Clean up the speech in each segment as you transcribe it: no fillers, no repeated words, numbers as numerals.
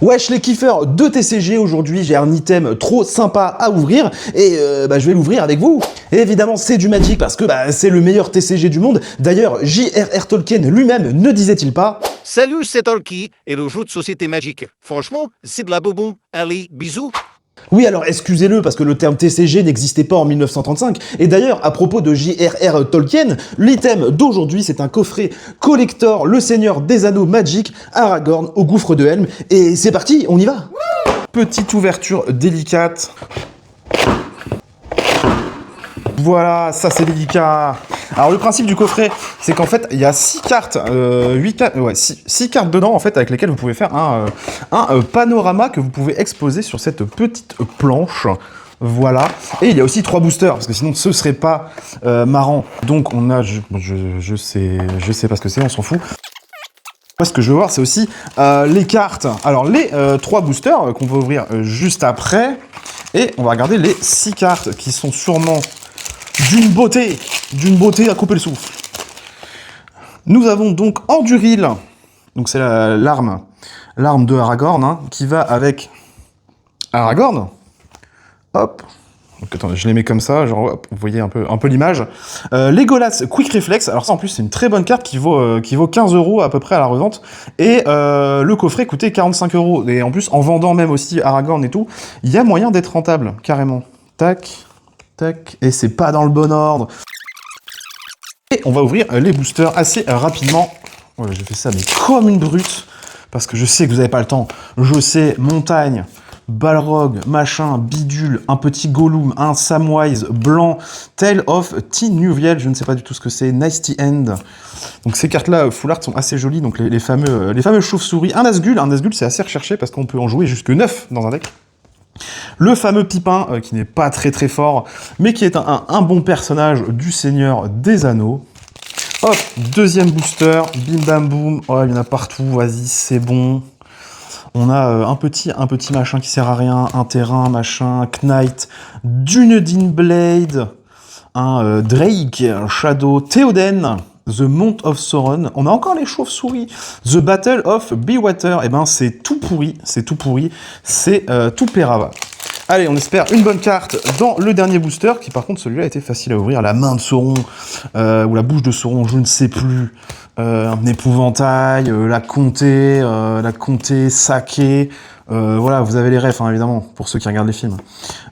Wesh les kiffeurs de TCG, aujourd'hui j'ai un item trop sympa à ouvrir et je vais l'ouvrir avec vous. Et évidemment c'est du Magic parce que c'est le meilleur TCG du monde. D'ailleurs J.R.R. Tolkien lui-même ne disait-il pas: Salut, c'est Tolkien et le jeu de société Magic. Franchement, c'est de la boubou. Allez, bisous. Oui, alors excusez-le parce que le terme TCG n'existait pas en 1935. Et d'ailleurs, à propos de J.R.R. Tolkien, l'item d'aujourd'hui, c'est un coffret collector Le Seigneur des Anneaux Magic, Aragorn au gouffre de Helm. Et c'est parti, on y va. Petite ouverture délicate. Voilà, ça c'est délicat. Alors le principe du coffret, c'est qu'en fait, il y a 6 cartes, 6 cartes dedans, en fait, avec lesquelles vous pouvez faire un panorama que vous pouvez exposer sur cette petite planche. Voilà. Et il y a aussi 3 boosters, parce que sinon ce serait pas marrant. Donc on a, je sais pas ce que c'est, on s'en fout. Moi, ce que je veux voir, c'est aussi les cartes. Alors les 3 boosters qu'on va ouvrir juste après. Et on va regarder les 6 cartes qui sont sûrement d'une beauté à couper le souffle. Nous avons donc Anduril, donc c'est l'arme de Aragorn, hein, qui va avec Aragorn. Hop. Donc attendez, je les mets comme ça, genre hop, vous voyez un peu l'image. Legolas Quick Reflex, alors ça en plus c'est une très bonne carte qui vaut 15 € à peu près à la revente. Et le coffret coûtait 45 €. Et en plus, en vendant même aussi Aragorn et tout, il y a moyen d'être rentable, carrément. Tac, tac, et c'est pas dans le bon ordre. Et on va ouvrir les boosters assez rapidement. Ouais, j'ai fait ça mais comme une brute, parce que je sais que vous n'avez pas le temps. Je sais, montagne, Balrog, machin, bidule, un petit Gollum, un Samwise blanc, Tale of Tinuviel, je ne sais pas du tout ce que c'est, Nasty End. Donc ces cartes-là, full art, sont assez jolies, donc les fameux chauves-souris. Un Nazgûl c'est assez recherché parce qu'on peut en jouer jusque 9 dans un deck. Le fameux Pipin, qui n'est pas très fort, mais qui est un bon personnage du Seigneur des Anneaux. Hop, deuxième booster, bim bam boum, oh, il y en a partout, vas-y, c'est bon. On a un petit machin qui sert à rien, un terrain, machin, Knight, Dunedain Blade, un Drake, Shadow, Théoden, The Mount of Sauron. On a encore les chauves-souris. The Battle of Bewater. Eh ben, c'est tout pourri, c'est tout pérava. Allez, on espère une bonne carte dans le dernier booster, qui par contre, celui-là était facile à ouvrir. La main de Sauron, ou la bouche de Sauron, je ne sais plus. Un épouvantail, la comté, saké. Voilà, vous avez les refs, hein, évidemment, pour ceux qui regardent les films.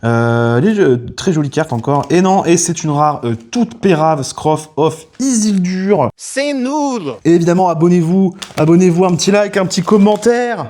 Très jolie carte encore. Et non, et c'est une rare toute pérave, Scroff of Isildur. C'est nul. Et évidemment, abonnez-vous, un petit like, un petit commentaire.